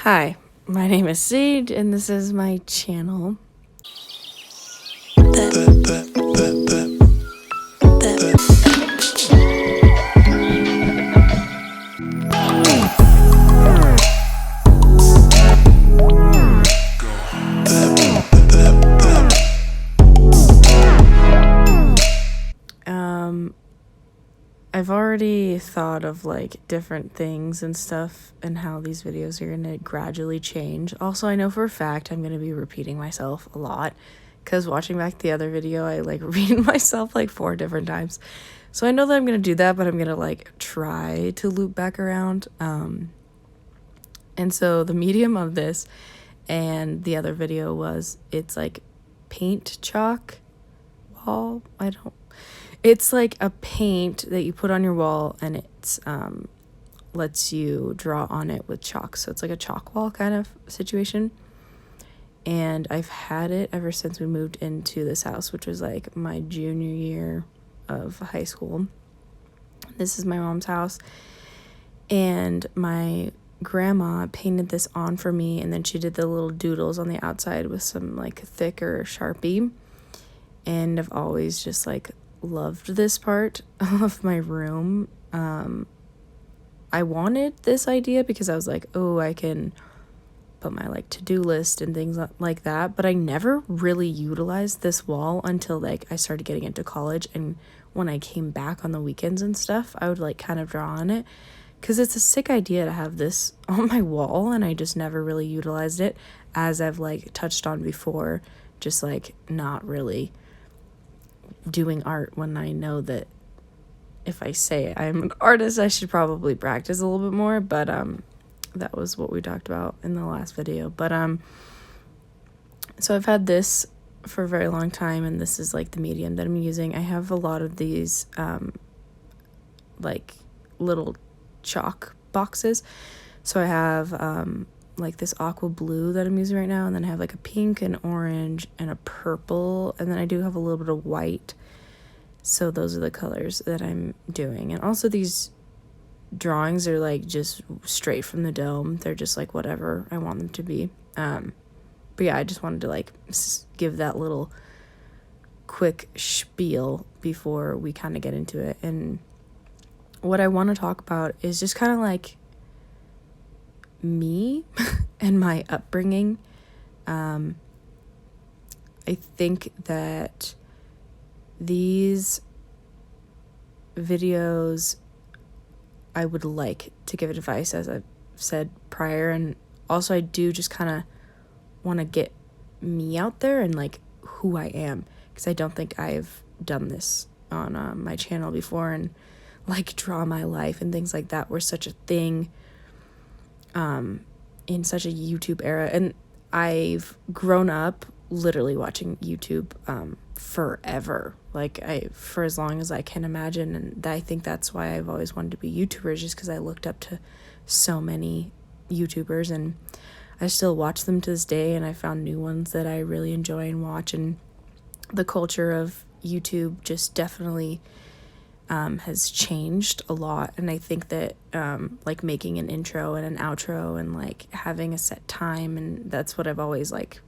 Hi, my name is Sage, and this is my channel. I've already thought of like different things and stuff and how these videos are going to gradually change. Also, I know for a fact I'm going to be repeating myself a lot because watching back the other video, I like repeated myself like 4 different times. So I know that I'm going to do that, but I'm going to like try to loop back around. And so the medium of this and the other video was it's like paint chalk wall. It's like a paint that you put on your wall and it's lets you draw on it with chalk. So it's like a chalk wall kind of situation. And I've had it ever since we moved into this house, which was like my junior year of high school. This is my mom's house. And my grandma painted this on for me, and then she did the little doodles on the outside with some like thicker Sharpie. And I've always just like loved this part of my room. I wanted this idea because I was like, oh, I can put my like to-do list and things like that, but I never really utilized this wall until like I started getting into college, and when I came back on the weekends and stuff, I would like kind of draw on it because it's a sick idea to have this on my wall, and I just never really utilized it, as I've like touched on before, just like not really doing art when I know that if I say I'm an artist, I should probably practice a little bit more, but that was what we talked about in the last video. But so I've had this for a very long time, and this is like the medium that I'm using. I have a lot of these like little chalk boxes. So I have like this aqua blue that I'm using right now, and then I have like a pink and orange and a purple, and then I do have a little bit of white. So those are the colors that I'm doing. And also these drawings are like just straight from the dome. They're just like whatever I want them to be. But yeah, I just wanted to like give that little quick spiel before we kind of get into it. And what I want to talk about is just kind of like me and my upbringing. I think that these videos, I would like to give advice, as I've said prior, and also I do just kind of want to get me out there and like who I am, because I don't think I've done this on my channel before, and like draw my life and things like that were such a thing in such a YouTube era. And I've grown up literally watching YouTube forever, like for as long as I can imagine, and I think that's why I've always wanted to be YouTuber, just because I looked up to so many YouTubers, and I still watch them to this day, and I found new ones that I really enjoy and watch. And the culture of YouTube just definitely has changed a lot. And I think that like making an intro and an outro and like having a set time, and that's what I've always like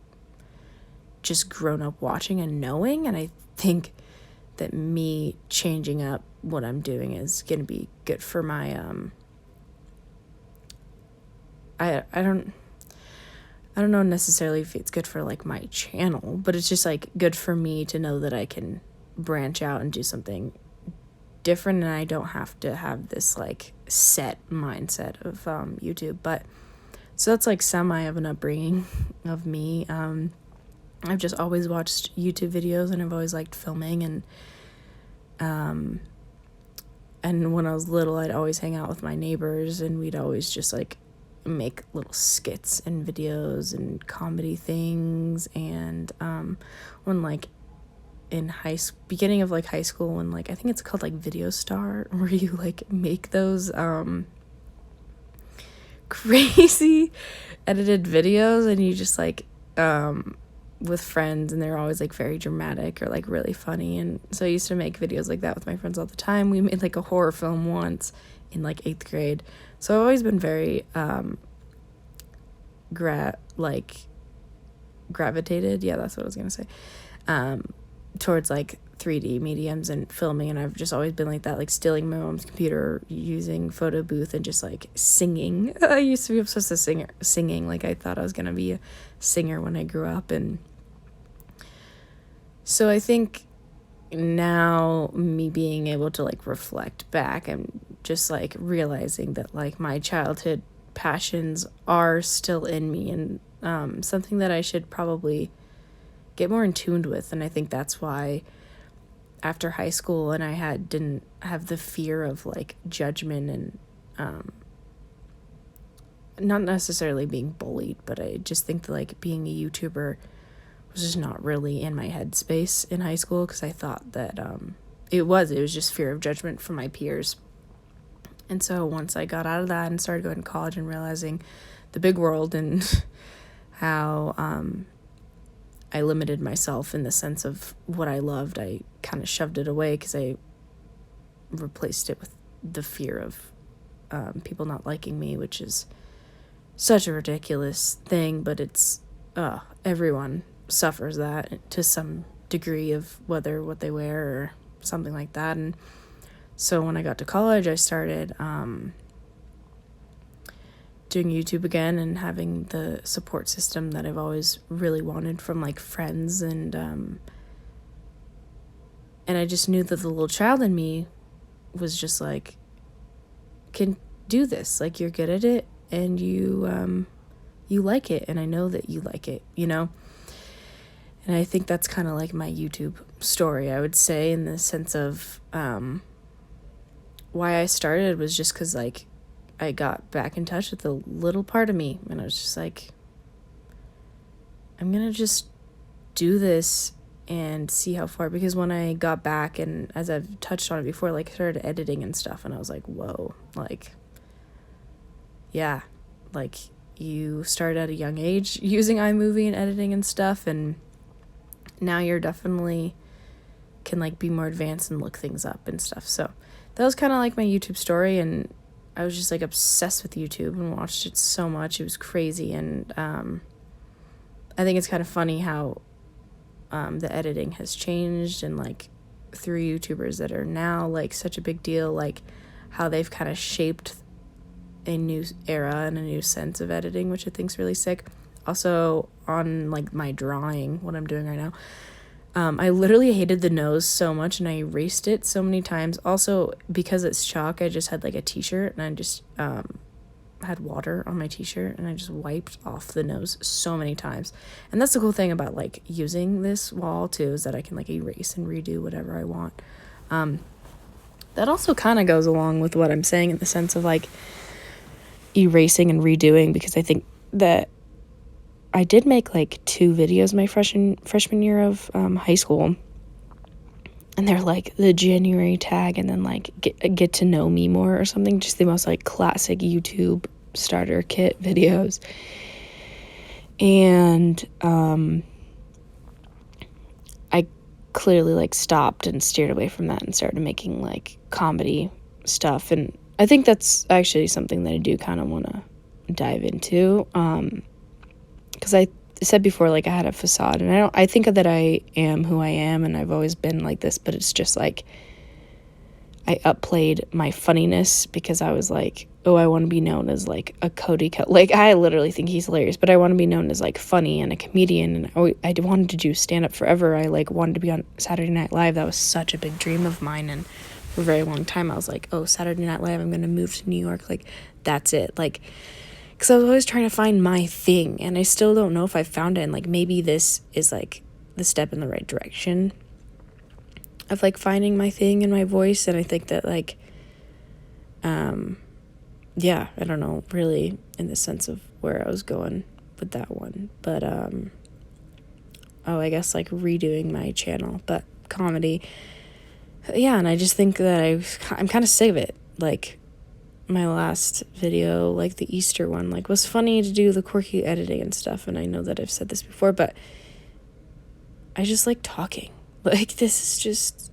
just grown up watching and knowing. And I think that me changing up what I'm doing is going to be good for my I don't know necessarily if it's good for like my channel, but it's just like good for me to know that I can branch out and do something different, and I don't have to have this like set mindset of YouTube. But so that's like semi of an upbringing of me. I've just always watched YouTube videos, and I've always liked filming, and when I was little, I'd always hang out with my neighbors, and we'd always just like make little skits and videos and comedy things. And when like in beginning of like high school, when like I think it's called like Video Star, where you like make those crazy edited videos, and you just like with friends, and they're always like very dramatic or like really funny. And so I used to make videos like that with my friends all the time. We made like a horror film once in like 8th grade. So I've always been very gravitated, yeah, that's what I was gonna say, towards like 3D mediums and filming, and I've just always been like that, like stealing my mom's computer, using photo booth, and just like singing. I used to be obsessed with singing. Like I thought I was gonna be a singer when I grew up, and so I think now me being able to like reflect back and just like realizing that like my childhood passions are still in me, and something that I should probably get more in tune with. And I think that's why after high school and I didn't have the fear of like judgment and not necessarily being bullied, but I just think that like being a YouTuber was just not really in my headspace in high school, because I thought that it was just fear of judgment from my peers. And so once I got out of that and started going to college and realizing the big world and how I limited myself in the sense of what I loved, I kind of shoved it away because I replaced it with the fear of people not liking me, which is such a ridiculous thing, but it's everyone suffers that to some degree, of whether what they wear or something like that. And so when I got to college, I started doing YouTube again and having the support system that I've always really wanted from like friends, and I just knew that the little child in me was just like, can do this, like you're good at it, and you like it, and I know that you like it, you know. And I think that's kind of like my YouTube story, I would say, in the sense of why I started was just because like I got back in touch with the little part of me, and I was just like, I'm gonna just do this and see how far. Because when I got back, and as I've touched on it before, like I started editing and stuff, and I was like, whoa, like, yeah, like you started at a young age using iMovie and editing and stuff, and now you're definitely can like be more advanced and look things up and stuff. So that was kind of like my YouTube story, and I was just like obsessed with YouTube and watched it so much. It was crazy. And I think it's kind of funny how the editing has changed, and like through YouTubers that are now like such a big deal, like how they've kind of shaped a new era and a new sense of editing, which I think is really sick. Also on like my drawing, what I'm doing right now, I literally hated the nose so much, and I erased it so many times. Also, because it's chalk, I just had like a t-shirt, and I just had water on my t-shirt, and I just wiped off the nose so many times. And that's the cool thing about like using this wall too, is that I can like erase and redo whatever I want. That also kind of goes along with what I'm saying in the sense of like erasing and redoing, because I think that I did make like 2 videos my freshman year of high school, and they're like the January tag, and then like get to know me more or something, just the most like classic YouTube starter kit videos. And I clearly like stopped and steered away from that and started making like comedy stuff, and I think that's actually something that I do kind of want to dive into, because I said before, like I had a facade, and I think that I am who I am, and I've always been like this, but it's just like I upplayed my funniness because I was like, oh, I want to be known as like a Cody like I literally think he's hilarious, but I want to be known as like funny and a comedian, and I wanted to do stand up forever. I like wanted to be on Saturday Night Live. That was such a big dream of mine, and for a very long time I was like, oh, Saturday Night Live, I'm gonna move to New York, like that's it, like, because I was always trying to find my thing, and I still don't know if I found it, and like maybe this is like the step in the right direction of like finding my thing and my voice. And I think that like yeah, I don't know really in the sense of where I was going with that one, but I guess like redoing my channel, but comedy, yeah. And I just think that I'm kind of sick of it. Like my last video, like the Easter one, like was funny to do the quirky editing and stuff, and I know that I've said this before, but I just like talking. Like this is just,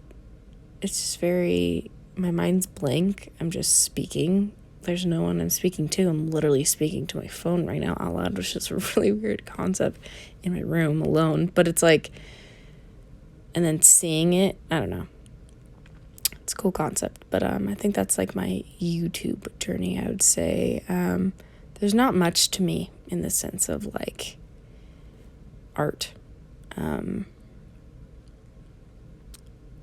it's just very, my mind's blank, I'm just speaking, there's no one I'm speaking to. I'm literally speaking to my phone right now out loud, which is a really weird concept in my room alone. But it's like, and then seeing it, I don't know. It's a cool concept. But I think that's like my YouTube journey, I would say. There's not much to me in the sense of like art.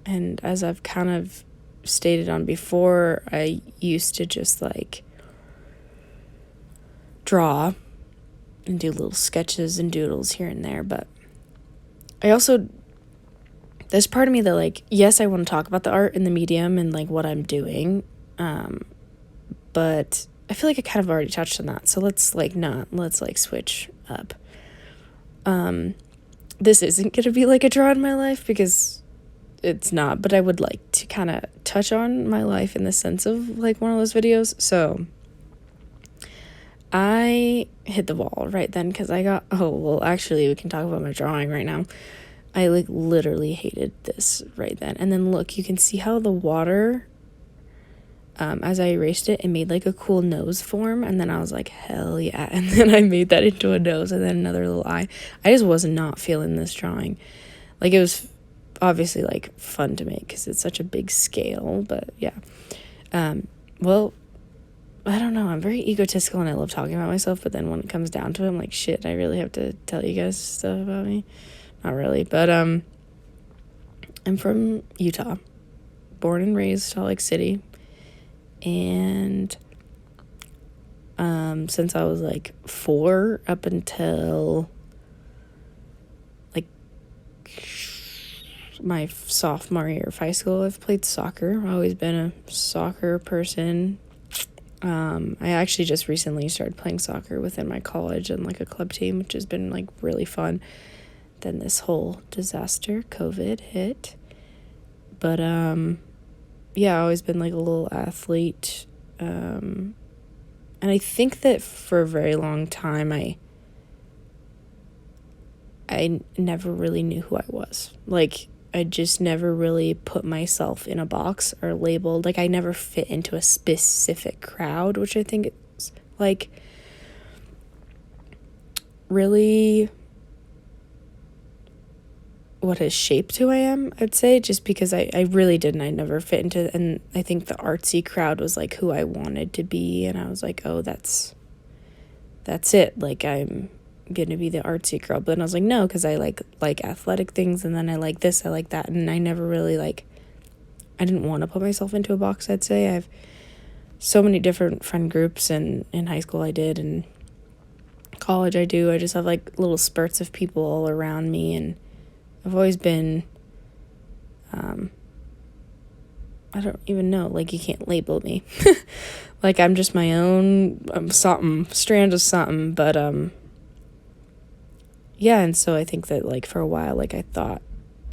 And as I've kind of stated on before, I used to just like draw and do little sketches and doodles here and there, but I also, there's part of me that like, yes, I want to talk about the art and the medium and like what I'm doing, but I feel like I kind of already touched on that, so let's switch up. This isn't gonna be like a draw in my life because it's not, but I would like to kind of touch on my life in the sense of like one of those videos. So I hit the wall right then because actually we can talk about my drawing right now. I like literally hated this right then. And then look, you can see how the water, as I erased it, it made like a cool nose form, and then I was like, hell yeah. And then I made that into a nose and then another little eye. I just was not feeling this drawing. Like, it was obviously like fun to make because it's such a big scale, but yeah. Well, I don't know, I'm very egotistical and I love talking about myself, but then when it comes down to it, I'm like, shit, I really have to tell you guys stuff about me. Not really, but I'm from Utah, born and raised Salt Lake City, and since I was like 4 up until like my sophomore year of high school, I've played soccer. I've always been a soccer person. I actually just recently started playing soccer within my college and like a club team, which has been like really fun. Then this whole disaster, COVID, hit. But yeah, I've always been like a little athlete. And I think that for a very long time I never really knew who I was. Like, I just never really put myself in a box or labeled. Like, I never fit into a specific crowd, which I think is like really what has shaped who I am, I'd say, just because I really didn't. I never fit into, and I think the artsy crowd was like who I wanted to be, and I was like, oh, that's it. Like, I'm gonna be the artsy girl. But then I was like, no, because I like athletic things, and then I like this, I like that, and I never really I didn't want to put myself into a box, I'd say. I have so many different friend groups, and in high school I did, and college I do. I just have like little spurts of people all around me, and I've always been, I don't even know, like, you can't label me. Like, I'm just my own strand of something, but, yeah, and so I think that, like, for a while, like, I thought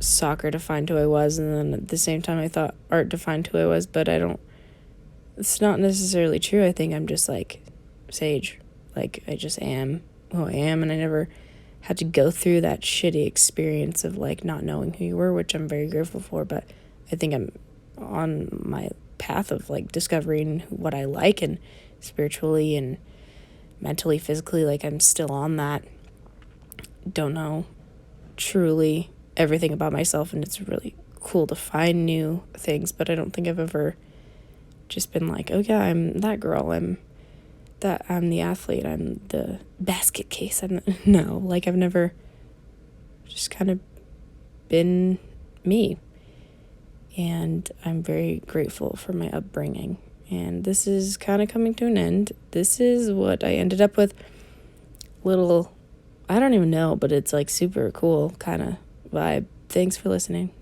soccer defined who I was, and then at the same time I thought art defined who I was, but it's not necessarily true. I think I'm just, like, Sage. Like, I just am who I am, and I never had to go through that shitty experience of, like, not knowing who you were, which I'm very grateful for, but I think I'm on my path of, like, discovering what I like, and spiritually and mentally, physically, like, I'm still on that. Don't know truly everything about myself, and it's really cool to find new things, but I don't think I've ever just been like, oh yeah, I'm that girl, I'm the athlete, I'm the basket case. No, like, I've never just kind of been me, and I'm very grateful for my upbringing, and this is kind of coming to an end. This is what I ended up with. Little, I don't even know, but it's like super cool kind of vibe. Thanks for listening.